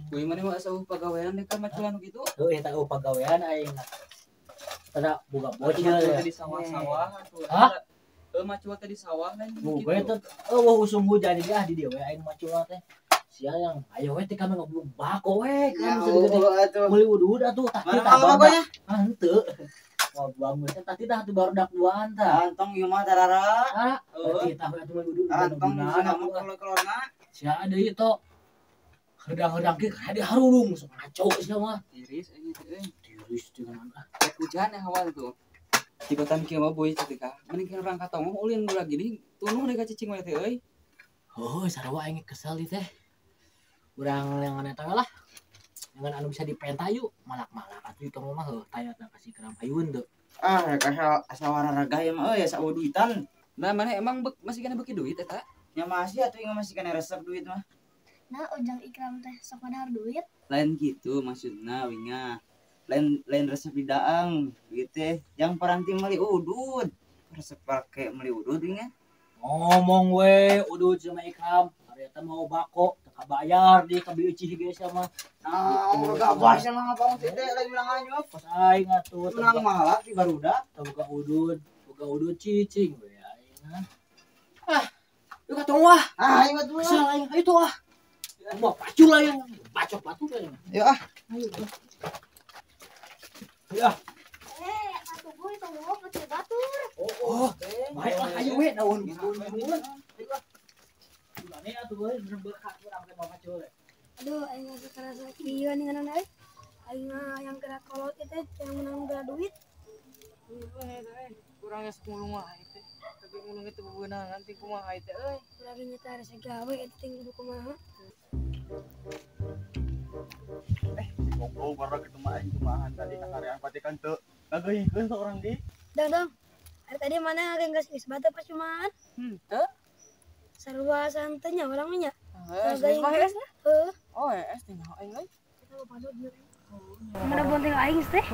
Kuy mana mah asa pagawean deh kan maculan gitu. Heuh eta pagawean aing. Tada boga bocil Macul ya. di sawah-sawah tuh. Hah? Macul teh di sawah lain Boga gitu. eta eueuh usum hujan dia di dieu we aing macul teh. Sia yang ayo we teh kami ngobrol bako we kan segede meuli udud atuh tah kita pokoknya henteu. Ngobrol teh tadi dah tuh baru dak duaan tah. antong ieu mah tarara. Ah, kita we atuh meuli udud Antong bener-bener sama keluarna. sia deui to. Hedang-hedang ke kada harulung sok ngaco sia mah. Tiris ini teh. Tiris dengan mana? Hujan ya awal tuh. Di kotan kieu mah boy ketika mending keur rangka tong ulin gula gini tunuh deui ka cicing we teh euy. Oh, sarua aing kesel ieu teh. Urang yang eta lah. Yang anu bisa dipentayu malak-malak atuh itu mah heuh tayatna kasih keram ayun teu. Ah, rek asa wararaga ya mah ya sawo duitan. Nah, mana emang masih kana beki duit eta? Ya masih atuh ingat masih kana resep duit mah. Nah, ujang ikram teh sok padahar duit. Lain gitu maksudna winga. Lain resep di daang gitu. Yang paranti meuli udud. Resep pake meuli udud winga. Ngomong we udud sama Ikram. Ari eta mau bako teu kabayar di kabeli eucih ge sama. Nah, udah bahasa mah ngapang teh lagi bilang anyep. Pas aing atuh Menang malak di barudak. boga udud cicing we aing. Ah, yuk atuh wah. Ah, ingat dulu. Kesal aing itu ah. Mau pacul aing. Bacok batu aing. Yuk ah. Ayo. Ya. Atuh gue itu mau kecil batur. Oh, baiklah ayo we daun. Ayo ah. Gimana atuh we bener berkah urang teh mau pacul. Aduh, aing geus kerasa kieu nih ngana deui. Aing yang kena kolot itu yang menang bela duit. Kurangnya 10 mah itu. Tapi mulung itu bebeunang nanti kumaha itu euy. Urang nyata harus gawe itu tinggal kumaha. Gogo baru ketemu aing kumahan tadi kasarean patikan teu ngageuhikeun seorang di. Dong. Hari tadi mana geus batu pas cuman. Teu? Sarua santenya urang nya. Geus es na? Heuh. Oh, es teh nyaho aing euy. Kita mau pasut dia. Mana bonteng aing teh?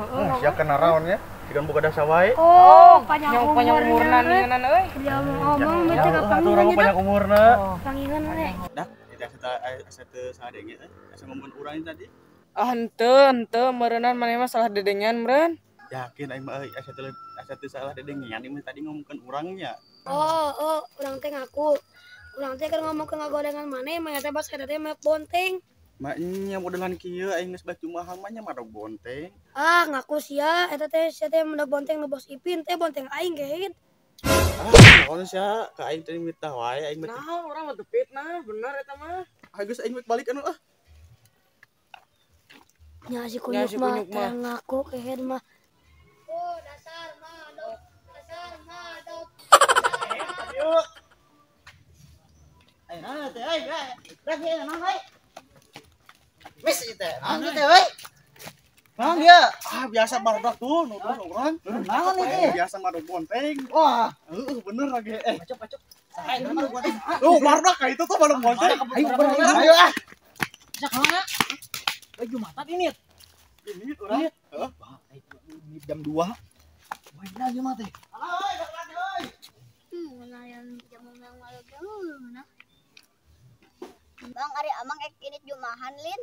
Sia kena raonnya, sigan buka dasa wae. Oh, panjang umurna ninganan euy. Dia ngomong bete ka Atuh urang mah banyak umurna. pangingan teh. Dah, kita asa teu sadenge teh. Asa ngomongin urang tadi. Ah, henteu meureunnan maneh mah salah dedengan meureun. Yakin aing mah euy asa teu salah dedengan ini tadi ngomongkeun urangnya. Oh, urang teh ngaku. Urang teh keur ngomong ke ngagodengan maneh, mah teh bas eta teh mah bonteng. Maknya modelan kieu aing geus batu mahal mah nya marog bonteng. Ah, ngaku sia, eta teh sia teh mendak bonteng nu bos Ipin teh bonteng aing geun. Naon sia ka aing teh mitah wae aing mah. Nah, urang mah teu fitnah, bener eta mah. Geus aing balik anu ah. Nya si Nya kunyuk si mah kunyuk mah. teh ngaku kehead mah. Oh, dasar mah dok. Yuk. Ayo nah teh euy. Dah ye nang euy. Wes teh. Anu teh euy. Mang dia. Ah biasa barudak tuh nutus orang. Naon ini? Biasa marog bonteng. Wah, Bener lagi. pacok. Ayo mana bonteng. Tuh barudak kayak itu tuh marog bonteng. Ayo ah. Sakana. We Jumatan ini. Ini urang. Heeh. Ini jam 2. Wah, lagi mah teh. Oi, bakal euy. Ngalayan jamu yang malu mana? Bang ari amang ek ini jumahan lin.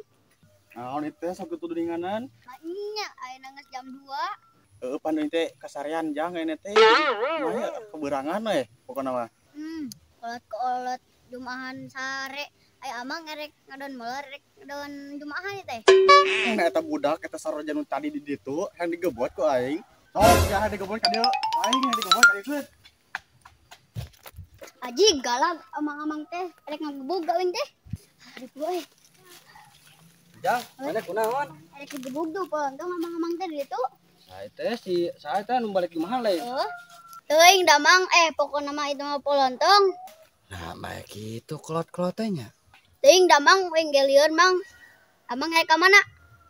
Naon itu sok kudu dinganan. Nya ayeuna geus jam 2. Pandeun teh kasarean jang ene teh. Mah keberangan we pokona mah. Kolot jumahan sare. Ay amang erek ngadon meler rek ngadon jumahan teh. Nah eta budak eta saroja nu tadi di ditu yang digebot ku aing. Sok ya digebot ka dieu. Aing yang digebot ka dieu. Aji galag amang-amang teh erek ngagebug gawin teh. Aduh euy. Jang, mana kunaon? Erek digebug tuh pontong amang-amang teh di ditu. Saya teh nu balik di mahal lain. Teuing damang pokona mah itu mah polontong. Nah, mah kitu klot-klotenya. Teuing damang wenggelieur mang. Amang erek ka mana?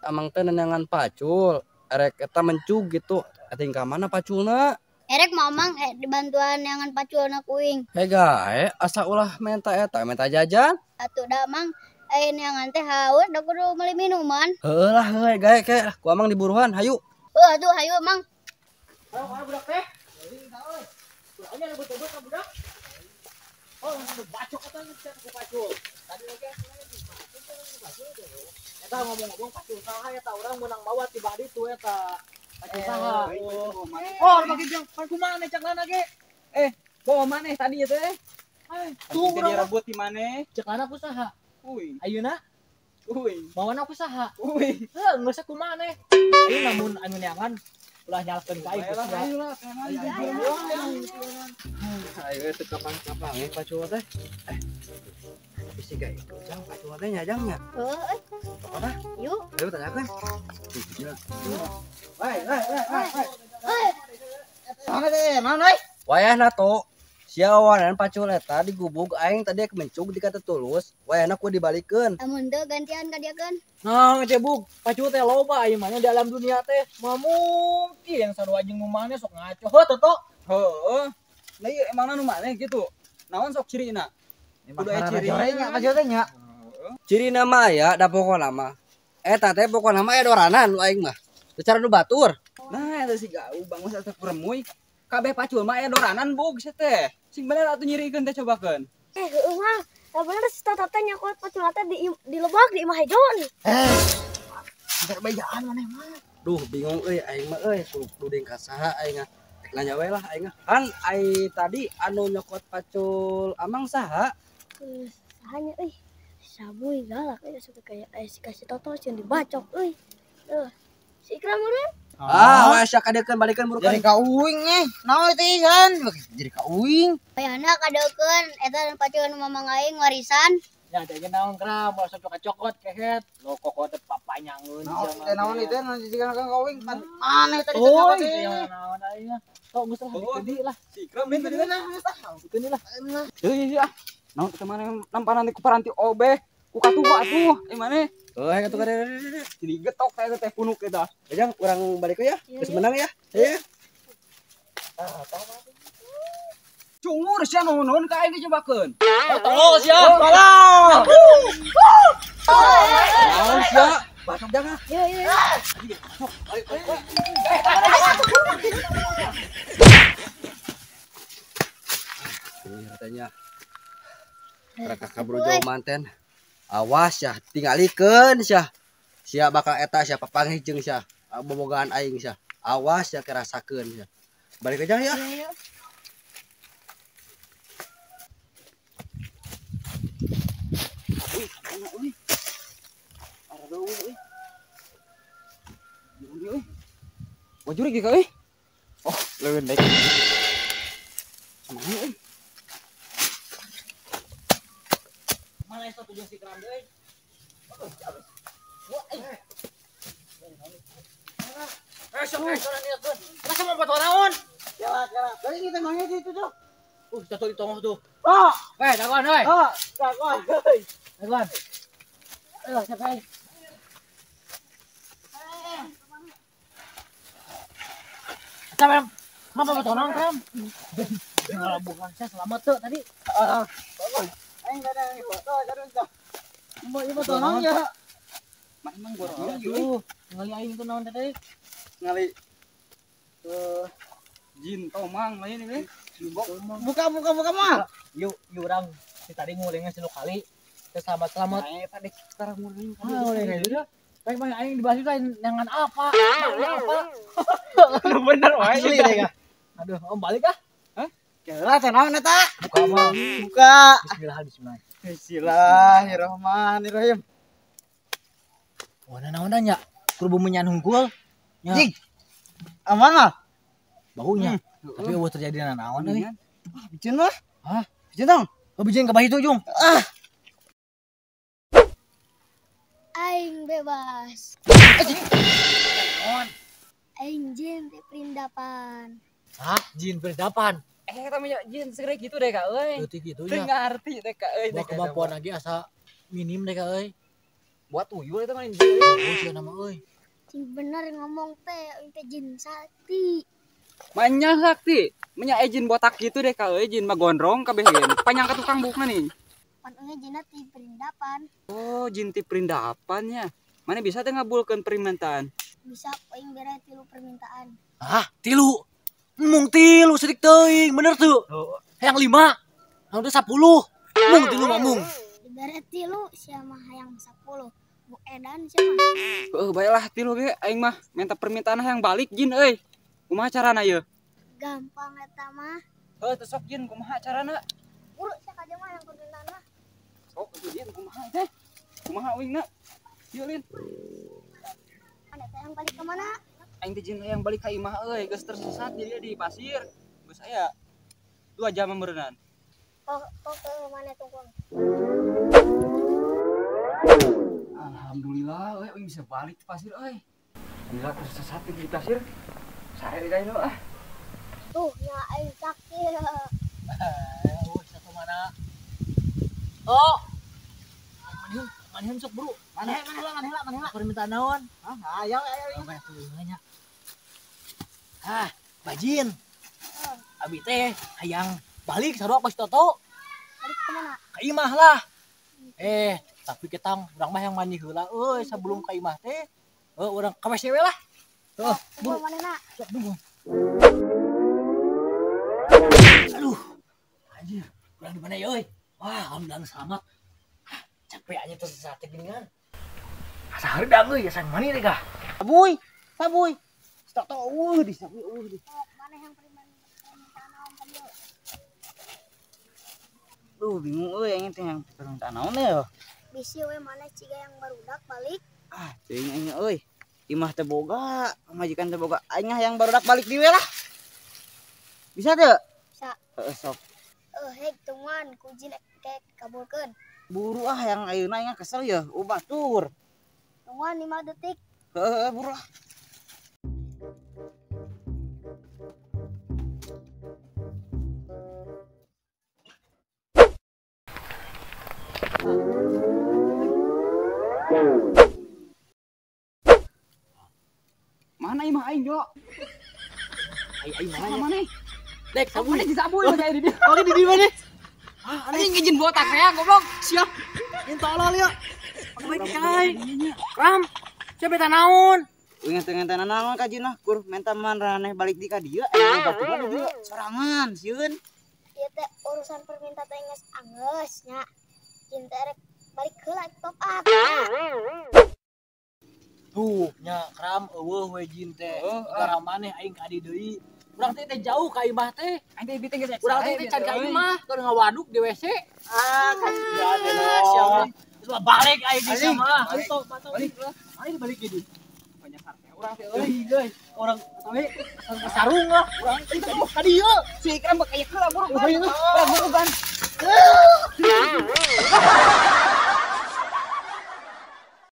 Amang teh nenangan pacul, erek eta mencug gitu. Ating ka mana paculna? Erek mamang dibantuan yangan paculna kuing. Gae asa ulah menta jajan. Atuh damang yangan teh haus da kudu meuli minuman. Heuh lah heuh gae ke ku amang diburuhan hayu. Aduh hayu mang. Ayo budak teh. Soalnya ada betul budak. Oh, langsung bacok eta geus ku pacul. Tadi lagi aslinya di pacul. Eta ngomong-ngomong pasti usaha ya ta urang menang bawa tiba di tu eta. Pasti usaha. Oh, bagi jeung kumaha cek lana ge. Bawa maneh tadi ya teh. Tuh Jadi urang rebut di maneh. cek lana kusaha. Uy. Ayeuna bawana kusaha. Uy. Heuh, geus kumaha neh. Ayo namun anu neangan ulah nyalakeun ka aing. Ayolah, ayo teu kapan-kapan pacul teh. Bisi ga ikut jang pacul teh nyajangnya. Heeh. Apa? Yuk. Ayo tanyakeun. Mana teh? Naon euy? Wayahna to sia wawanan pacul eta digubug aing tadi mencug dikata tulus wayahna ku dibalikeun. Amun teu gantian ka dia kan. Nah, ngecebuk pacul teh loba ieu mah di alam dunia teh. Mah mungkin sarua jeung nu maneh sok ngaco. Heuh, toto. Heeh. Nah ieu emangna nu maneh gitu. Naon sok cirina? Kudu aya ciri. Pacul teh nya. Cirina mah aya da pokona mah eta teh pokona mah edoranan nu aing mah teu cara nu batur. Nah, eta si gau bangus eta kuremuy. Kabeh pacul mah aya doranan bog sia teh. Sing bener atuh nyirikeun teh cobakeun. Heueuh mah. Da bener si tata teh nyakot pacul teh di lebak di imah hejo nih. Berbedaan maneh mah. Duh bingung euy aing mah euy kudu deung ka saha aing mah tek nanya we lah aing mah kan ai tadi anu nyokot pacul amang saha. Sahanya euy. Sabuy galak euy suka kayak si kasih toto ceun dibacok euy. Si Ikram meureun. We sia kadekeun balikeun Jadi burukan. ka uing nih. Naon teh kan? Jadi ka uing. Bayana kadekeun eta pacul mamang aing warisan. Ya teh naon kram mau cokot kehet. Lo kokot teh papanyangeun. Naon teh naon itu jadi ka uing kan. Aneh tadi Oh, teh. itu yang naon aing mah. Sok geus lah ditedi lah. Si Ikram minta di mana? Ditedi lah. Iya. Naon teh maneh namparan ku paranti obeh. Ku katuba atuh. Maneh. Euy atuh kada. Jadi getok teh teh punuk eta. Ejang urang balik we ya. Iya, Geus iya. menang ya. Iya. Cungur sia naon ka aing cobakeun. Oh, siap. Tolong. Naon sia? Batok jangan. Yo yo. Ini katanya raka kaburu jauh manten. Awas ya, tingalikeun sia. Sia bakal eta sia papanggih jeung sia. Bobogaan aing sia. Awas ya kerasakeun sia. Balik aja ya. Wajur iki ka euy. Oh, leuweun baik. Mana euy? Mana itu tujuh si kram deui? Sok niatkeun. Masa mau foto naon? Kela. Tadi kita mangnya itu tuh. Jatuh di tongos tuh. Oh, Dagon, hei. kakak. Dagon. Ayo, siapa ini? Siapa yang? Mama foto naon, Kram? Bukan saya selamat tuh tadi. Aing ada foto tuh. Mau foto naon ya? Emang gua Aduh, ngali aing itu naon tadi? ngali jin tomang lain ini. Buka mah. Yuk orang si tadi ngulingnya 10 kali. Selamat. Nah, tadi sekarang nguling kan. Ngulingnya juga. Baik main aing dibahas juga dengan apa? Apa? Lu bener wae. Asli deh kak. Aduh, om balik ah. Kela teh naon eta? Buka mah. Buka. Bismillah. Bismillahirrahmanirrahim. Wah, naon nanya? Kudu menyan hungkul. Ya, Jing. Aman mah. baunya. Tapi eueuh terjadi naon euy? Bikin mah. Hah? Bikin dong. Kebijian ke bahitu, Jung. Aing bebas. Aing jin di perindapan. Hah? Jin berdapan. Tamanya jin segera gitu deh kak euy. Teu gitu Teu nya. ngarti deh kak euy. Bawa kemampuan lagi asa minim deh euy. Buat tuyul eta mah jin. Oh, sia nama euy. Cing bener ngomong teh aing teh jin sakti. Manya sakti. Menya jin botak gitu deh kak euy, jin mah gondrong kabeh gen. Panjang ka tukang bukna nih. Pan euy jinna ti perindapan. Oh, jin ti perindapannya. Mana bisa teh ngabulkeun permintaan? Bisa aing bere 3 permintaan. Hah? 3. Mung 3 sedik teuing, bener tuh. Hayang 5. Anu teh 10. Mung 3 mah mung. Dibere 3 sia mah hayang 10. Bu Edan siapa? Baiklah tilu ge aing mah minta permintaan yang balik Jin euy. Kumaha carana ieu? Gampang eta mah. Heuh teu sok Jin kumaha carana? Buru sakaja mah yang permintaan mah. Sok atuh Jin kumaha teh? Kumaha wingna? Ieu Lin. Ada teh yang balik ke mana? Aing teh Jin yang balik ka imah euy geus tersesat di pasir. Geus aya 2 jam meureunan. Oh ke mana tunggu. Alhamdulillah euy aing bisa balik ke pasir euy. Alhamdulillah tersesat di pasir. Sare di daino ah. Tuh nya aing sakit. Satu mana? Oh. Manihun sok bro. Maneh permintaan naon? Ah, ayo. Banyak tulungannya. Bajin. Abi teh hayang balik sarua pas Toto. Balik ke mana? Ka imah lah. Tapi kita urang mah yang mandi heula euy sebelum ka imah teh. Urang ka WC we lah. Tuh, Tunggu manehna. sok tunggu. Aduh. Anjir, urang di mana ya euy? Wah, alhamdulillah selamat. Capek aja tuh sesate geuningan. Asa hardang euy ya sang mani teh kah? Sabuy. Stok di sabuy di. Mana yang permintaan naon tadi? Duh bingung euy aing teh yang permintaan naon ya. Bisi we mana ciga yang barudak balik. Teuing aing euy. Imah teh boga, pamajikan teh boga. Aing yang barudak balik dieu lah. Bisa teu? Bisa. Sok. Hek tungguan kujin kek kabulkeun. Buru yang ayeuna aing kesel ya, batur. Tungguan 5 detik. Buru ah. Mana imah aing jo? Ai mana? Mana? Dek, sabu. Mana di sabuy mah di dia. Oke di mana? Anjing izin botak ya goblok. Siap. Ini tolol ya. Baik cai. Ram. Siapa beta naon? Ingat-ingat naon ka Jina kur menta manraneh balik di ka dieu aya baturan di dieu sorangan sieun. Ieu teh urusan permintaan teh geus angeus nya. Jin teh rek balik heula top up. Tuh, nya kram eueuh we jin teh. Gara maneh aing ka di deui. Urang teh jauh ka imah teh. Aing teh biteng geus. Urang teh can ka imah, keur ngawaduk di WC. Kasihan Siap. Terus balik aing di sana. Balik. Aing balik jadi. Banyak sate urang teh Euy, guys. Orang tapi sarung lah. Urang teh ka dieu. Si Ikram bakal heula buru. Euy, Buru ban.